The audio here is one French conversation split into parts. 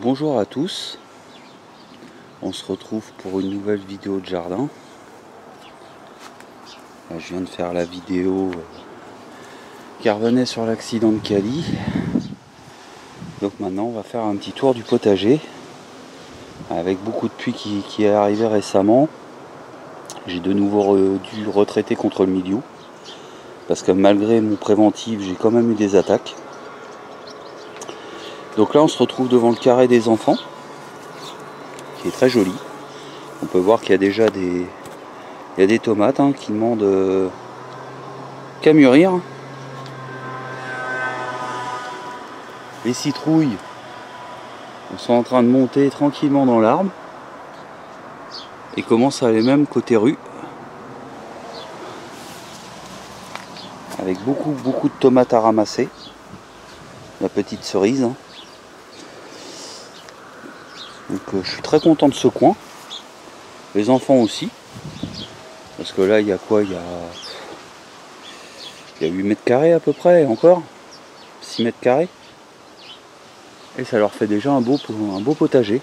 Bonjour à tous, on se retrouve pour une nouvelle vidéo de jardin. Là, je viens de faire la vidéo qui revenait sur l'accident de Cali. Donc maintenant on va faire un petit tour du potager avec beaucoup de pluie qui est arrivé récemment. J'ai de nouveau dû retraiter contre le milieu parce que malgré mon préventif j'ai quand même eu des attaques. Donc là on se retrouve devant le carré des enfants qui est très joli. On peut voir qu'il y a déjà des tomates qui demandent qu'à mûrir. Les citrouilles sont en train de monter tranquillement dans l'arbre et commencent à aller même côté rue avec beaucoup de tomates à ramasser. La petite cerise. Donc je suis très content de ce coin. Les enfants aussi. Parce que là il y a quoi? Il y a 8 mètres carrés à peu près, encore 6 mètres carrés. Et ça leur fait déjà un beau potager.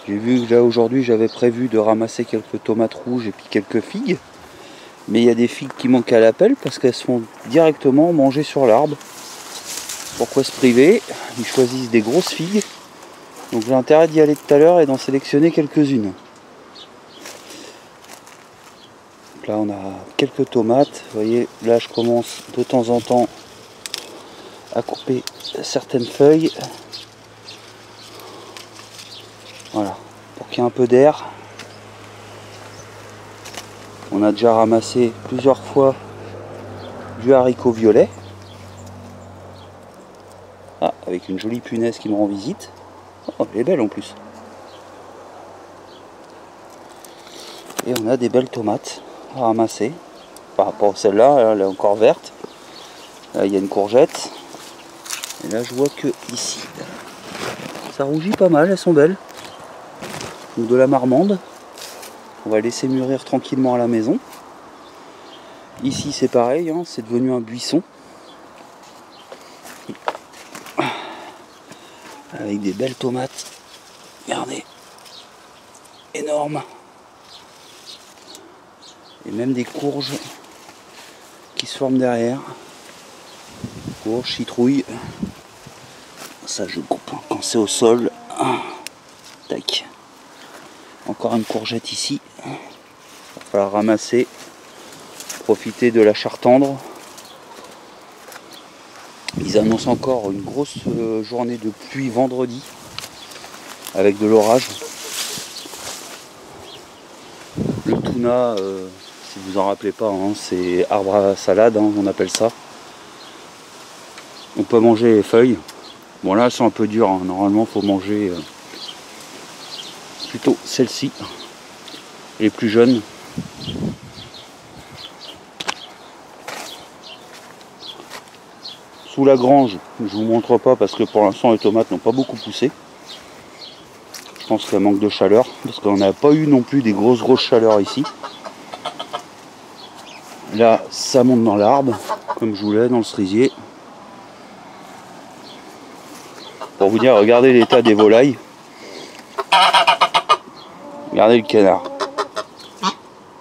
J'ai vu que là aujourd'hui j'avais prévu de ramasser quelques tomates rouges et puis quelques figues. Mais il y a des figues qui manquent à l'appel parce qu'elles se font directement manger sur l'arbre. Pourquoi se priver? Ils choisissent des grosses figues. Donc j'ai intérêt d'y aller tout à l'heure et d'en sélectionner quelques-unes. Là on a quelques tomates. Vous voyez, là je commence de temps en temps à couper certaines feuilles. Voilà, pour qu'il y ait un peu d'air. On a déjà ramassé plusieurs fois du haricot violet. Ah, avec une jolie punaise qui me rend visite. Oh, elle est belle en plus. Et on a des belles tomates à ramasser. Par rapport à celle-là, elle est encore verte. Là, il y a une courgette. Et là, je vois que ici, ça rougit pas mal, elles sont belles. Donc de la marmande. On va laisser mûrir tranquillement à la maison. Ici, c'est pareil, c'est devenu un buisson. Avec des belles tomates. Regardez. Énormes. Et même des courges qui se forment derrière. Courges, citrouilles. Ça je coupe quand c'est au sol. Tac. Encore une courgette ici. Il va falloir ramasser. Profiter de la char tendre. Ils annoncent encore une grosse journée de pluie vendredi. Avec de l'orage. Le tuna, si vous en rappelez pas, c'est arbre à salade, on appelle ça. On peut manger les feuilles. Bon là elles sont un peu dures, normalement il faut manger plutôt celles-ci, les plus jeunes. Sous la grange, je vous montre pas parce que pour l'instant les tomates n'ont pas beaucoup poussé. Je pense qu'elle manque de chaleur, parce qu'on n'a pas eu non plus des grosses chaleurs ici. Là ça monte dans l'arbre, comme je voulais, dans le cerisier. Pour vous dire, regardez l'état des volailles. Regardez le canard.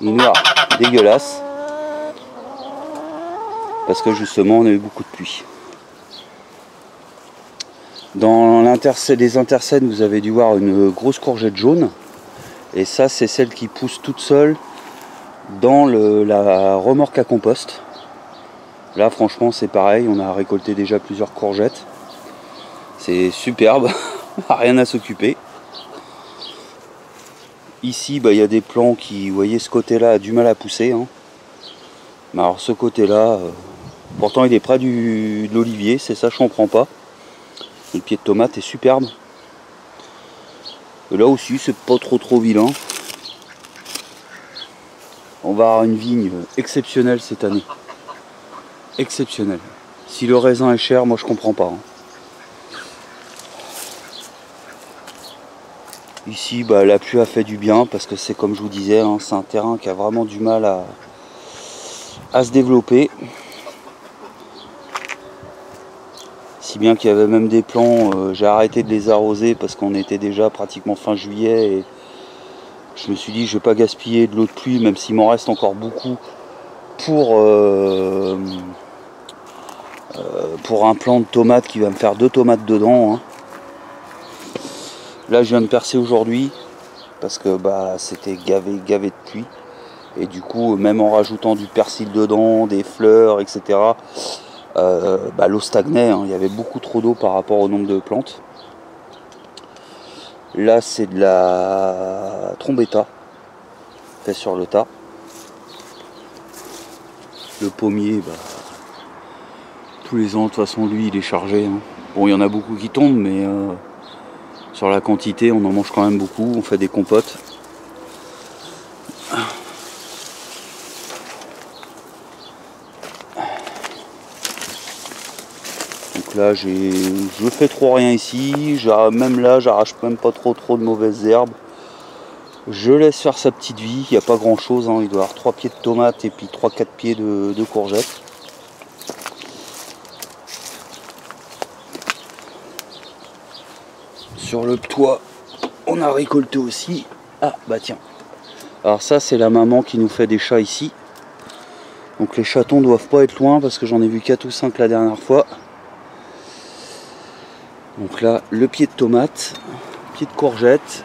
Il est noir, dégueulasse. Parce que justement, on a eu beaucoup de pluie. Dans les intercènes, vous avez dû voir une grosse courgette jaune. Et ça, c'est celle qui pousse toute seule dans la remorque à compost. Là, franchement, c'est pareil. On a récolté déjà plusieurs courgettes. C'est superbe, rien à s'occuper. Ici, il y a des plants qui, vous voyez, ce côté-là a du mal à pousser. Mais alors ce côté-là, pourtant il est près de l'olivier, c'est ça, je comprends pas. Le pied de tomate est superbe. Et là aussi, c'est pas trop vilain. On va avoir une vigne exceptionnelle cette année. Exceptionnelle. Si le raisin est cher, moi je comprends pas. Ici, la pluie a fait du bien parce que c'est comme je vous disais, c'est un terrain qui a vraiment du mal à se développer. Si bien qu'il y avait même des plants, j'ai arrêté de les arroser parce qu'on était déjà pratiquement fin juillet et je me suis dit je vais pas gaspiller de l'eau de pluie même s'il m'en reste encore beaucoup pour un plant de tomates qui va me faire 2 tomates dedans, hein. Là je viens de percer aujourd'hui parce que bah, c'était gavé de pluie et du coup même en rajoutant du persil dedans, des fleurs, etc. Bah, l'eau stagnait, hein. Il y avait beaucoup trop d'eau par rapport au nombre de plantes. Là c'est de la trombetta fait sur le tas. Le pommier, bah, tous les ans de toute façon lui il est chargé, hein. Bon il y en a beaucoup qui tombent mais sur la quantité on en mange quand même beaucoup, on fait des compotes. Donc là je fais trop rien ici, même là j'arrache même pas trop de mauvaises herbes. Je laisse faire sa petite vie, il n'y a pas grand chose, hein. Il doit y avoir 3 pieds de tomates et puis 3-4 pieds de courgettes. Sur le toit, on a récolté aussi. Ah bah tiens. Alors ça c'est la maman qui nous fait des chats ici. Donc les chatons doivent pas être loin parce que j'en ai vu 4 ou 5 la dernière fois. Donc là, le pied de tomate, pied de courgette.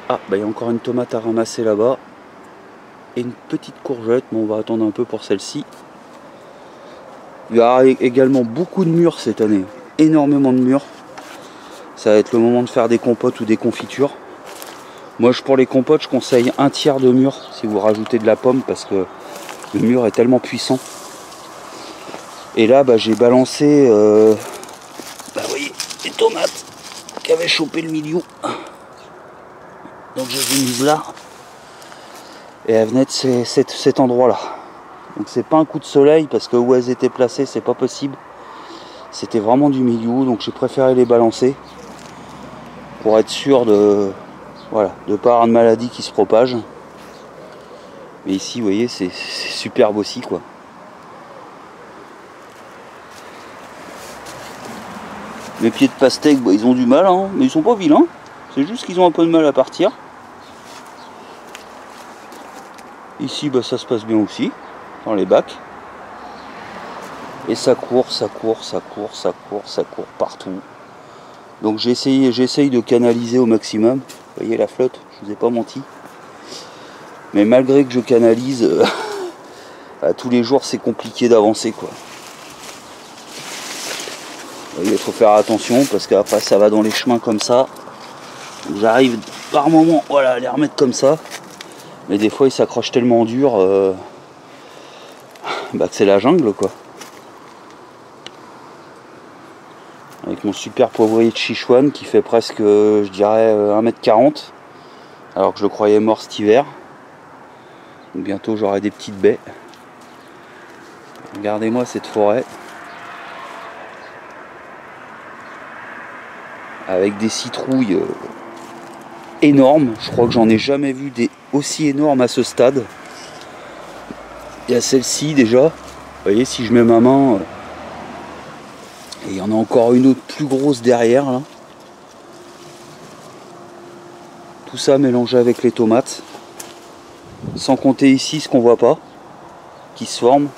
Ah bah il y a encore une tomate à ramasser là-bas. Et une petite courgette, mais on va attendre un peu pour celle-ci. Il y aura également beaucoup de mûres cette année. Énormément de mûres. Ça va être le moment de faire des compotes ou des confitures. Moi pour les compotes je conseille 1/3 de mûre si vous rajoutez de la pomme parce que le mûr est tellement puissant. Et là bah, j'ai balancé bah, vous voyez, les tomates qui avaient chopé le milieu. Donc je les ai mises là. Et elles venaient de cet endroit là. Donc c'est pas un coup de soleil parce que où elles étaient placées c'est pas possible. C'était vraiment du milieu donc j'ai préféré les balancer. Pour être sûr de voilà, de pas avoir de maladie qui se propage. Mais ici, vous voyez, c'est superbe aussi, quoi. Les pieds de pastèque, bah, ils ont du mal, hein, mais ils sont pas vilains. C'est juste qu'ils ont un peu de mal à partir. Ici, bah, ça se passe bien aussi, dans les bacs. Et ça court partout. Donc j'essaye de canaliser au maximum. Vous voyez la flotte, je vous ai pas menti. Mais malgré que je canalise, tous les jours c'est compliqué d'avancer, quoi. Vous voyez, il faut faire attention parce qu'après ça va dans les chemins comme ça. J'arrive par moment voilà, à les remettre comme ça. Mais des fois ils s'accrochent tellement dur bah, que c'est la jungle, quoi. Avec mon super poivrier de Sichuan qui fait presque, je dirais, 1,40 m. Alors que je le croyais mort cet hiver. Donc bientôt j'aurai des petites baies. Regardez-moi cette forêt. Avec des citrouilles énormes. Je crois que j'en ai jamais vu des aussi énormes à ce stade. Il y a celle-ci déjà. Vous voyez, si je mets ma main... Et il y en a encore une autre plus grosse derrière là. Tout ça mélangé avec les tomates. Sans compter ici ce qu'on voit pas. Qui se forme.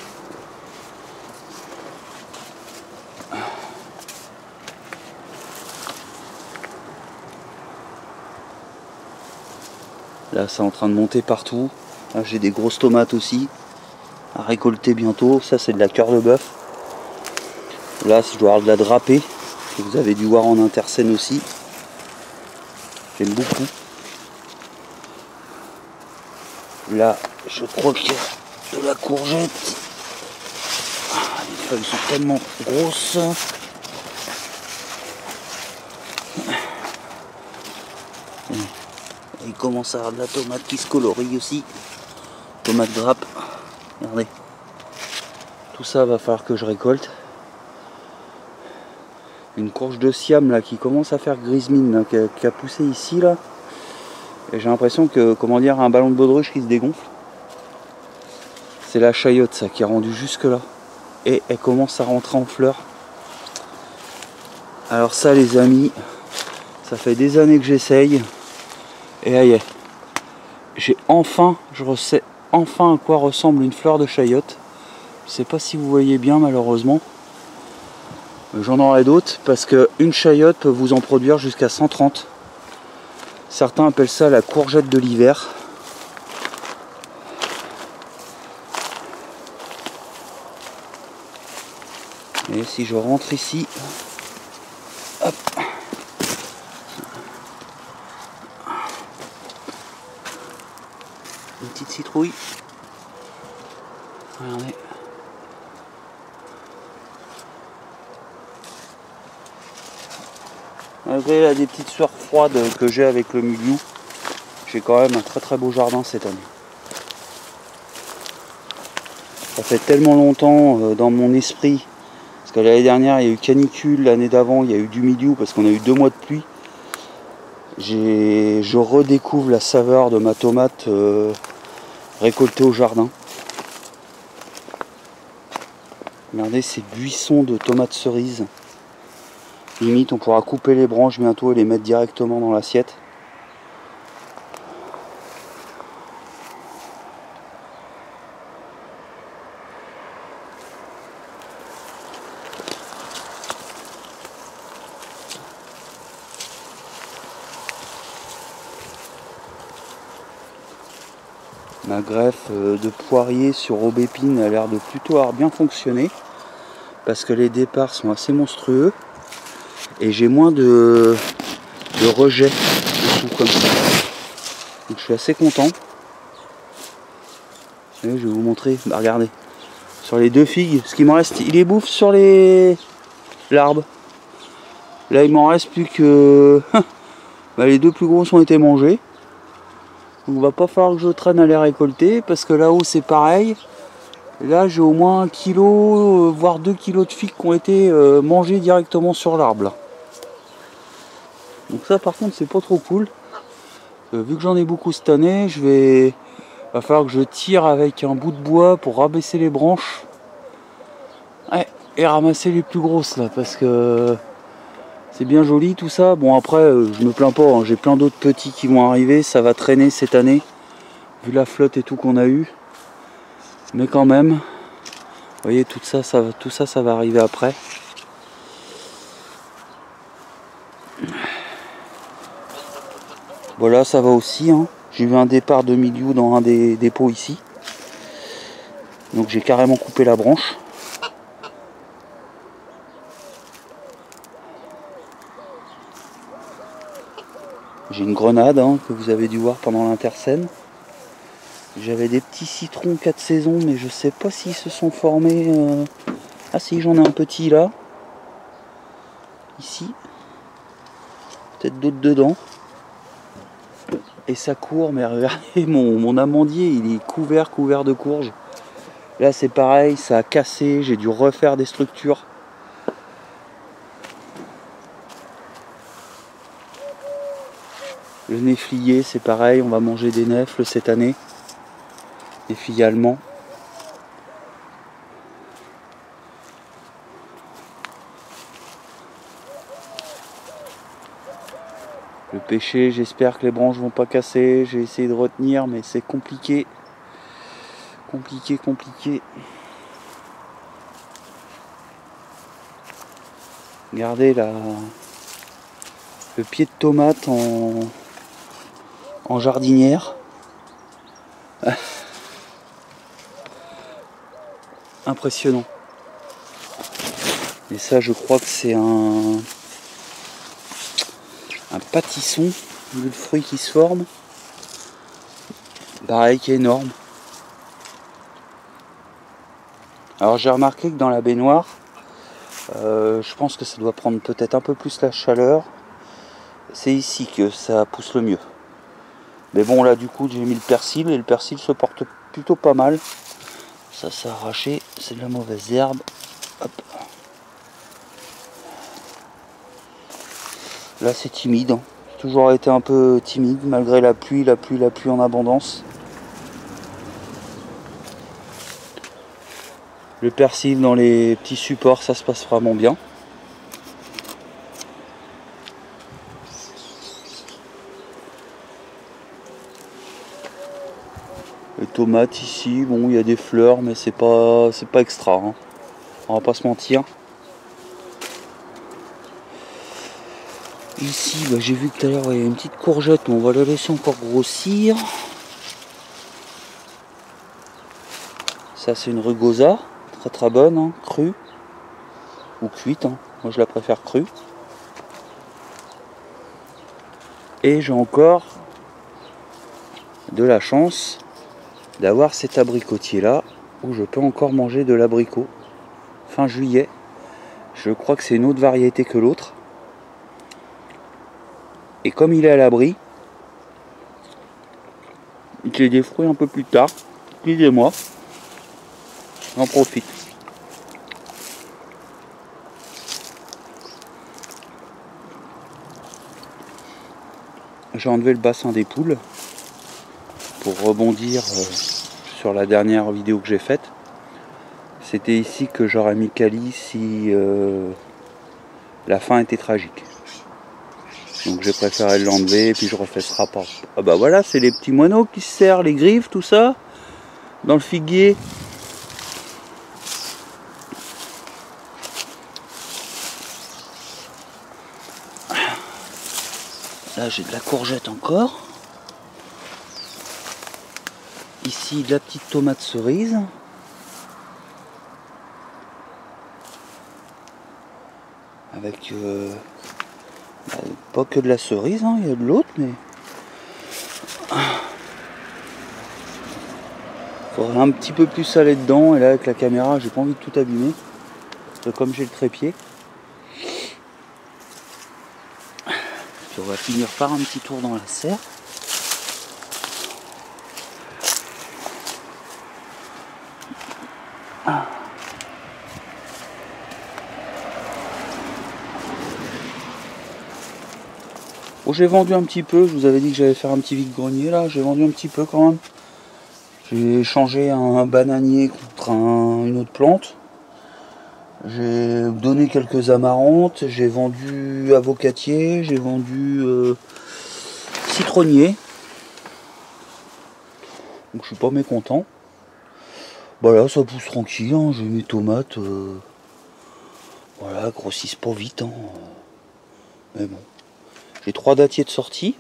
Là c'est en train de monter partout. Là j'ai des grosses tomates aussi. À récolter bientôt. Ça c'est de la cœur de bœuf. Là, je dois avoir de la drapée, que vous avez dû voir en interscène aussi. J'aime beaucoup. Là, je crois qu'il y a de la courgette. Les feuilles sont tellement grosses. Il commence à avoir de la tomate qui se colorie aussi. Tomate grappe. Regardez. Tout ça va falloir que je récolte. Une courge de Siam là qui commence à faire grise mine là, qui a poussé ici là. Et j'ai l'impression que, comment dire, un ballon de baudruche qui se dégonfle. C'est la chayotte ça qui est rendue jusque là. Et elle commence à rentrer en fleurs. Alors ça les amis, ça fait des années que j'essaye. Et aïe, je sais enfin à quoi ressemble une fleur de chayote. Je sais pas si vous voyez bien malheureusement. J'en aurai d'autres parce qu'une chayote peut vous en produire jusqu'à 130. Certains appellent ça la courgette de l'hiver. Et si je rentre ici, hop, une petite citrouille. Regardez. Malgré des petites sueurs froides que j'ai avec le milieu, j'ai quand même un très beau jardin cette année. Ça fait tellement longtemps dans mon esprit, parce que l'année dernière il y a eu canicule, l'année d'avant il y a eu du milieu parce qu'on a eu 2 mois de pluie. Je redécouvre la saveur de ma tomate récoltée au jardin. Regardez ces buissons de tomates cerises. Limite on pourra couper les branches bientôt et les mettre directement dans l'assiette. Ma greffe de poirier sur aubépine a l'air de plutôt avoir bien fonctionné parce que les départs sont assez monstrueux et j'ai moins de rejets dessous comme ça. Donc je suis assez content. Et je vais vous montrer, bah regardez, sur les 2 figues, ce qui me reste, il les bouffe sur l'arbre. Là il m'en reste plus que bah, les 2 plus grosses ont été mangées. Donc va pas falloir que je traîne à les récolter parce que là-haut c'est pareil. Et là j'ai au moins 1 kg, voire 2 kg de figues qui ont été mangées directement sur l'arbre. Donc ça par contre c'est pas trop cool. Vu que j'en ai beaucoup cette année, va falloir que je tire avec un bout de bois pour rabaisser les branches. Ouais, et ramasser les plus grosses là parce que c'est bien joli tout ça. Bon après je me plains pas, hein. J'ai plein d'autres petits qui vont arriver, ça va traîner cette année, vu la flotte et tout qu'on a eu. Mais quand même, vous voyez tout ça ça va arriver après. Voilà ça va aussi, hein. J'ai eu un départ de milieu dans un des dépôts ici. Donc j'ai carrément coupé la branche. J'ai une grenade hein, que vous avez dû voir pendant l'interscène. J'avais des petits citrons 4 saisons, mais je sais pas s'ils se sont formés. Ah si, j'en ai un petit là. Ici. Peut-être d'autres dedans. Et ça court, mais regardez, mon amandier, il est couvert de courges. Là c'est pareil, ça a cassé, j'ai dû refaire des structures. Le néflier, c'est pareil, on va manger des nèfles cette année. Des filles allemands. Le pêcher, j'espère que les branches vont pas casser. J'ai essayé de retenir, mais c'est compliqué. Compliqué. Regardez là, le pied de tomate en jardinière. Impressionnant. Et ça, je crois que c'est un pâtisson, vu le fruit qui se forme. Pareil, qui est énorme. Alors j'ai remarqué que dans la baignoire, je pense que ça doit prendre peut-être un peu plus la chaleur. C'est ici que ça pousse le mieux. Mais bon là du coup j'ai mis le persil et le persil se porte plutôt pas mal. Ça a arraché, c'est de la mauvaise herbe. Hop. Là c'est timide, hein. J'ai toujours été un peu timide malgré la pluie en abondance. Le persil dans les petits supports ça se passe vraiment bien. Les tomates ici, bon il y a des fleurs mais c'est pas extra, hein. On va pas se mentir. Ici bah, j'ai vu que tout à l'heure il y a une petite courgette, mais on va la laisser encore grossir. Ça c'est une rugosa, très bonne, hein, crue ou cuite, hein. Moi je la préfère crue. Et j'ai encore de la chance d'avoir cet abricotier là où je peux encore manger de l'abricot fin juillet. Je crois que c'est une autre variété que l'autre, et comme il est à l'abri, j'ai des fruits un peu plus tard. Excusez-moi, j'en profite. J'ai enlevé le bassin des poules pour rebondir sur la dernière vidéo que j'ai faite. C'était ici que j'aurais mis Cali si la fin était tragique. Donc j'ai préféré l'enlever et puis je refais ce rapport. Ah bah voilà, c'est les petits moineaux qui se serrent, les griffes, tout ça, dans le figuier. Là j'ai de la courgette encore. Ici de la petite tomate cerise. Avec pas que de la cerise, hein, il y a de l'autre, mais faudrait un petit peu plus aller dedans. Et là avec la caméra j'ai pas envie de tout abîmer, comme j'ai le trépied. Puis on va finir par un petit tour dans la serre. Bon, j'ai vendu un petit peu, je vous avais dit que j'allais faire un petit vide-grenier là, j'ai vendu un petit peu quand même. J'ai changé un bananier contre une autre plante. J'ai donné quelques amarantes, j'ai vendu avocatier, j'ai vendu citronnier. Donc je suis pas mécontent. Voilà, ça pousse tranquille, hein. J'ai mes tomates. Voilà, grossissent pas vite, hein. Mais bon. J'ai 3 dattiers de sortie.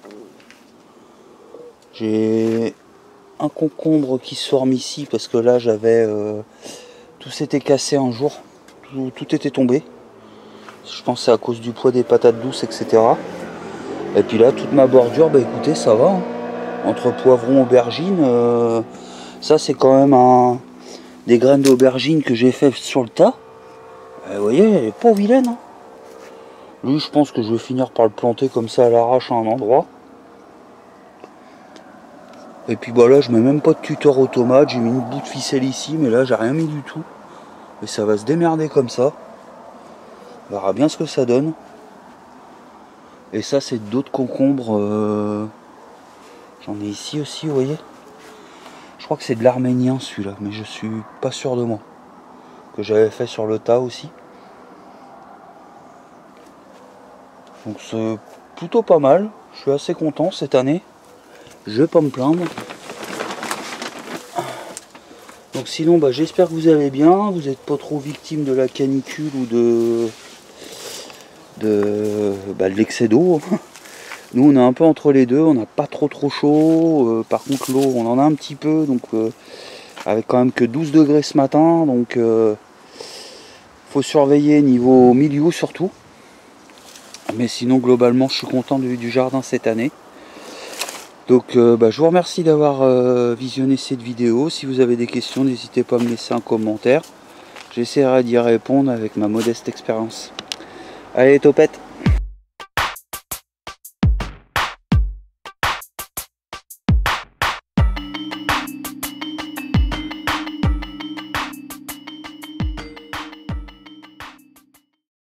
J'ai un concombre qui se forme ici parce que là j'avais tout s'était cassé un jour, tout était tombé. Je pense que c'est à cause du poids des patates douces, etc. Et puis là toute ma bordure, bah écoutez, ça va, hein. Entre poivron, aubergine, ça c'est quand même des graines d'aubergine que j'ai fait sur le tas. Vous voyez, elle est pas vilaine, hein. Lui je pense que je vais finir par le planter comme ça à l'arrache à un endroit. Et puis bah là je mets même pas de tuteur aux tomates, j'ai mis une bout de ficelle ici, mais là j'ai rien mis du tout. Et ça va se démerder comme ça. On verra bien ce que ça donne. Et ça c'est d'autres concombres. J'en ai ici aussi, vous voyez. Je crois que c'est de l'arménien celui-là, mais je suis pas sûr de moi. Que j'avais fait sur le tas aussi. Donc c'est plutôt pas mal. Je suis assez content cette année. Je vais pas me plaindre. Donc sinon bah, j'espère que vous allez bien. Vous n'êtes pas trop victime de la canicule ou de l'excès d'eau. Nous on est un peu entre les deux. On n'a pas trop chaud. Par contre l'eau on en a un petit peu. Donc avec quand même que 12 degrés ce matin. Donc faut surveiller niveau milieu surtout. Mais sinon globalement je suis content du jardin cette année. Donc je vous remercie d'avoir visionné cette vidéo. Si vous avez des questions, n'hésitez pas à me laisser un commentaire. J'essaierai d'y répondre avec ma modeste expérience. Allez, topette!